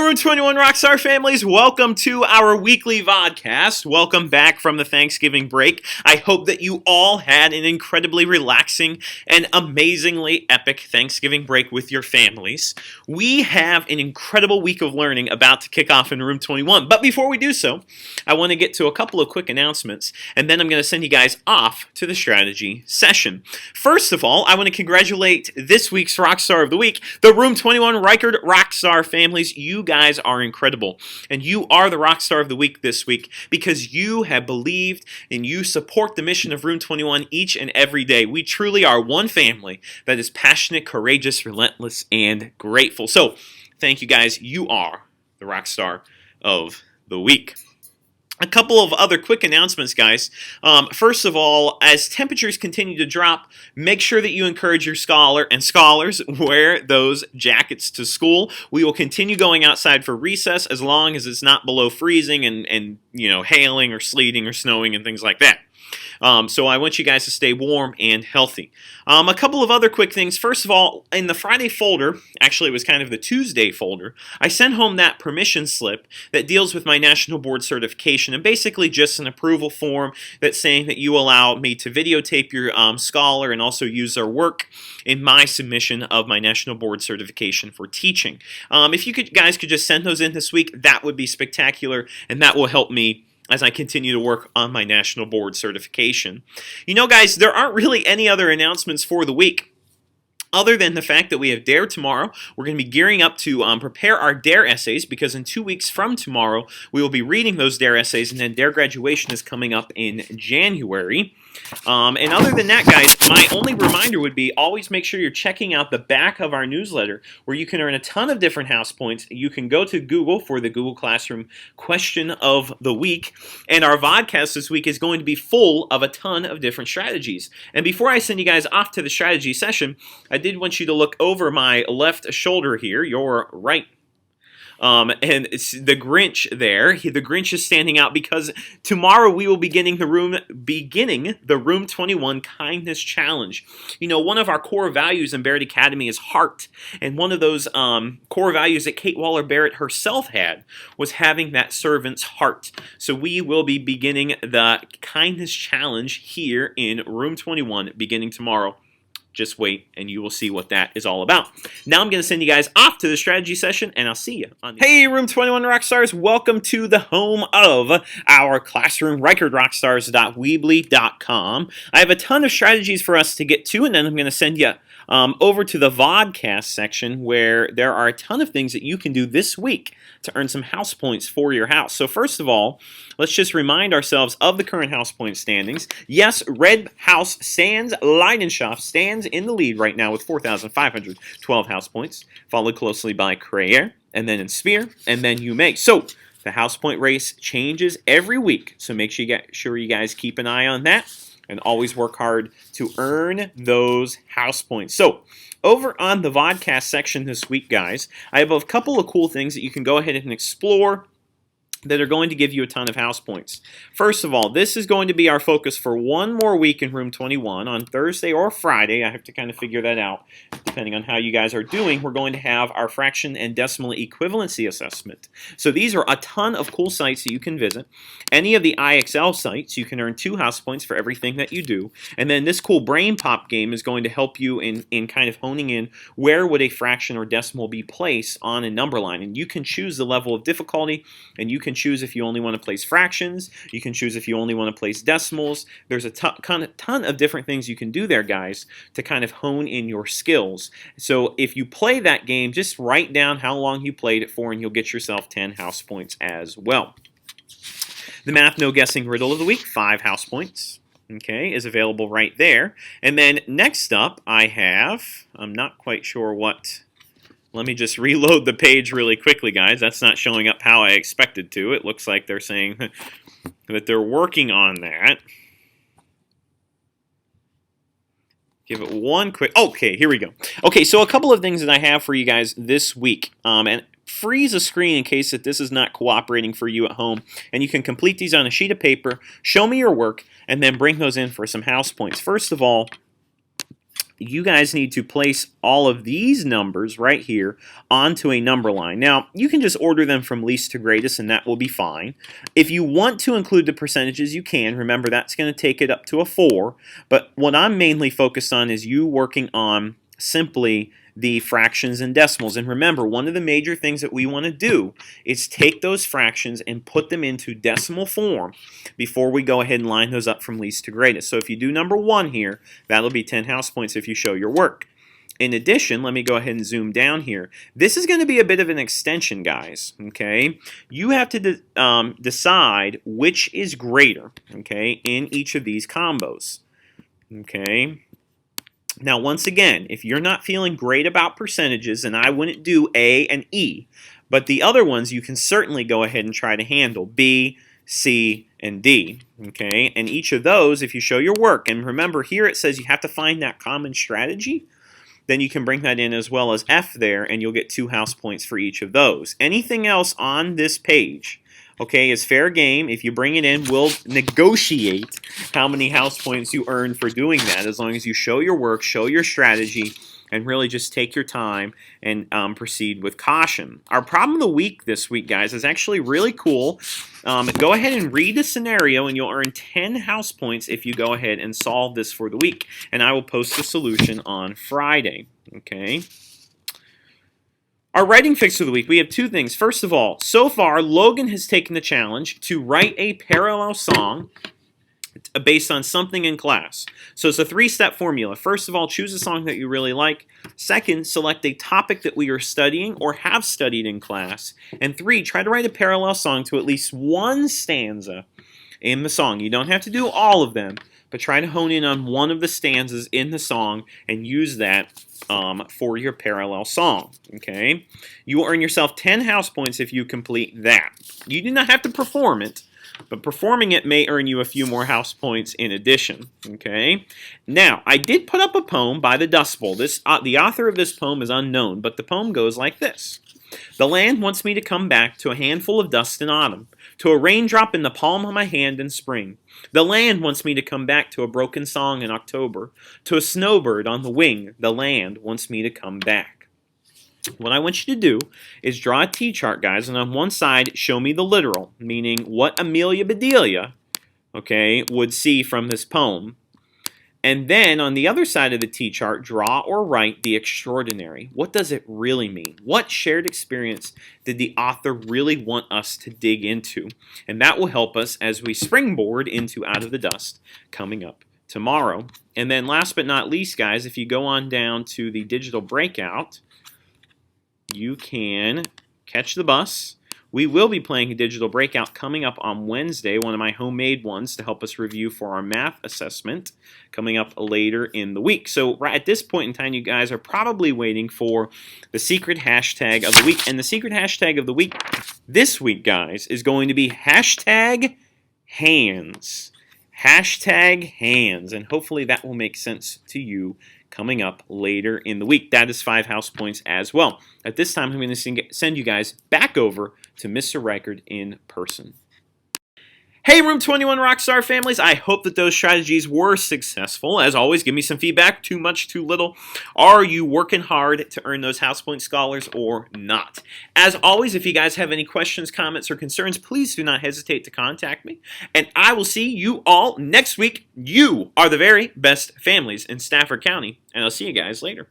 Room 21 Rockstar families, welcome to our weekly VODCAST. Welcome back from the Thanksgiving break. I hope that you all had an incredibly relaxing and amazingly epic Thanksgiving break with your families. We have an incredible week of learning about to kick off in Room 21. But before we do so, I want to get to a couple of quick announcements, and then I'm going to send you guys off to the strategy session. First of all, I want to congratulate this week's Rockstar of the Week, the Room 21 Record Rockstar families. You guys are incredible, and you are the Rockstar of the Week this week because you have believed and you support the mission of Room 21 each and every day. We truly are one family that is passionate, courageous, relentless, and grateful. So, thank you guys. You are the Rockstar of the Week. A couple of other quick announcements, guys. First of all, as temperatures continue to drop, make sure that you encourage your scholars wear those jackets to school. We will continue going outside for recess as long as it's not below freezing and hailing or sleeting or snowing and things like that. So I want you guys to stay warm and healthy. A couple of other quick things. First of all, in the Friday folder, actually it was kind of the Tuesday folder, I sent home that permission slip that deals with my national board certification, and basically just an approval form that's saying that you allow me to videotape your scholar and also use their work in my submission of my national board certification for teaching. If you guys could just send those in this week, that would be spectacular, and that will help me as I continue to work on my national board certification. You know, guys, there aren't really any other announcements for the week other than the fact that we have DARE tomorrow. We're going to be gearing up to prepare our DARE essays because in 2 weeks from tomorrow, we will be reading those DARE essays, and then DARE graduation is coming up in January. And other than that, guys, my only reminder would be always make sure you're checking out the back of our newsletter where you can earn a ton of different house points. You can go to Google for the Google Classroom Question of the Week, and our VODCAST this week is going to be full of a ton of different strategies. And before I send you guys off to the strategy session, I did want you to look over my left shoulder here, your right. And it's the Grinch there. The Grinch is standing out because tomorrow we will be beginning the Room 21 Kindness Challenge. You know, one of our core values in Barrett Academy is heart. And one of those core values that Kate Waller-Barrett herself had was having that servant's heart. So we will be beginning the Kindness Challenge here in Room 21 beginning tomorrow. Just wait, and you will see what that is all about. Now I'm going to send you guys off to the strategy session, and I'll see you on the... Hey, Room 21 Rockstars, welcome to the home of our classroom record, rockstars.weebly.com. I have a ton of strategies for us to get to, and then I'm going to send you over to the VODCAST section where there are a ton of things that you can do this week to earn some house points for your house. So first of all, let's just remind ourselves of the current house point standings. Yes, Red House Leidenschaft stands in the lead right now with 4,512 house points, followed closely by Creyer, and then in Spear, and then You Make. So the house point race changes every week, so make sure you guys keep an eye on that and always work hard to earn those house points. So, over on the VODCAST section this week, guys, I have a couple of cool things that you can go ahead and explore that are going to give you a ton of house points. First of all, this is going to be our focus for one more week in Room 21 on Thursday or Friday. I have to kind of figure that out depending on how you guys are doing. We're going to have our fraction and decimal equivalency assessment. So these are a ton of cool sites that you can visit. Any of the IXL sites, you can earn 2 house points for everything that you do. And then this cool brain pop game is going to help you in kind of honing in where would a fraction or decimal be placed on a number line. And you can choose the level of difficulty, and you can choose if you only want to place fractions. You can choose if you only want to place decimals. There's a ton of different things you can do there, guys, to kind of hone in your skills. So if you play that game, just write down how long you played it for, and you'll get yourself 10 house points as well. The Math No Guessing Riddle of the Week, 5 house points, okay, is available right there. And then next up, I have, I'm not quite sure what... Let me just reload the page really quickly, guys. That's not showing up how I expected to. It looks like they're saying that they're working on that. Give it one quick... Okay, here we go. Okay, so a couple of things that I have for you guys this week. And freeze a screen in case that this is not cooperating for you at home. And you can complete these on a sheet of paper, show me your work, and then bring those in for some house points. First of all, you guys need to place all of these numbers right here onto a number line. Now, you can just order them from least to greatest, and that will be fine. If you want to include the percentages, you can. Remember, that's going to take it up to a 4. But what I'm mainly focused on is you working on simply the fractions and decimals. And remember, one of the major things that we want to do is take those fractions and put them into decimal form before we go ahead and line those up from least to greatest. So if you do number 1 here, that'll be 10 house points if you show your work. In addition, let me go ahead and zoom down here. This is going to be a bit of an extension, guys. Okay, you have to decide which is greater, okay, in each of these combos. Okay. Now, once again, if you're not feeling great about percentages, then I wouldn't do A and E. But the other ones you can certainly go ahead and try to handle, B, C, and D. Okay, and each of those, if you show your work, and remember here it says you have to find that common strategy, then you can bring that in as well as F there, and you'll get 2 house points for each of those. Anything else on this page, okay, is fair game. If you bring it in, we'll negotiate how many house points you earn for doing that, as long as you show your work, show your strategy, and really just take your time and proceed with caution. Our problem of the week this week, guys, is actually really cool. Go ahead and read the scenario, and you'll earn 10 house points if you go ahead and solve this for the week. And I will post the solution on Friday, okay? Our writing fix of the week, we have 2 things. First of all, so far, Logan has taken the challenge to write a parallel song based on something in class. So it's a 3-step formula. First of all, choose a song that you really like. Second, select a topic that we are studying or have studied in class. And 3, try to write a parallel song to at least 1 stanza in the song. You don't have to do all of them, but try to hone in on one of the stanzas in the song and use that for your parallel song. Okay, you will earn yourself 10 house points if you complete that. You do not have to perform it, but performing it may earn you a few more house points in addition. Okay, now I did put up a poem by the Dust Bowl. The author of this poem is unknown, but the poem goes like this. The land wants me to come back to a handful of dust in autumn, to a raindrop in the palm of my hand in spring. The land wants me to come back to a broken song in October, to a snowbird on the wing. The land wants me to come back. What I want you to do is draw a T-chart, guys, and on one side, show me the literal, meaning what Amelia Bedelia, okay, would see from this poem. And then on the other side of the T-chart, draw or write the extraordinary. What does it really mean? What shared experience did the author really want us to dig into? And that will help us as we springboard into Out of the Dust coming up tomorrow. And then last but not least, guys, if you go on down to the digital breakout, you can catch the bus. We will be playing a digital breakout coming up on Wednesday, one of my homemade ones to help us review for our math assessment coming up later in the week. So right at this point in time, you guys are probably waiting for the secret hashtag of the week. And the secret hashtag of the week this week, guys, is going to be hashtag hands. Hashtag hands. And hopefully that will make sense to you coming up later in the week. That is 5 house points as well. At this time, I'm going to send you guys back over to Mr. Reichard in person. Hey, Room 21 Rockstar families, I hope that those strategies were successful. As always, give me some feedback, too much, too little. Are you working hard to earn those house point scholars or not? As always, if you guys have any questions, comments, or concerns, please do not hesitate to contact me. And I will see you all next week. You are the very best families in Stafford County, and I'll see you guys later.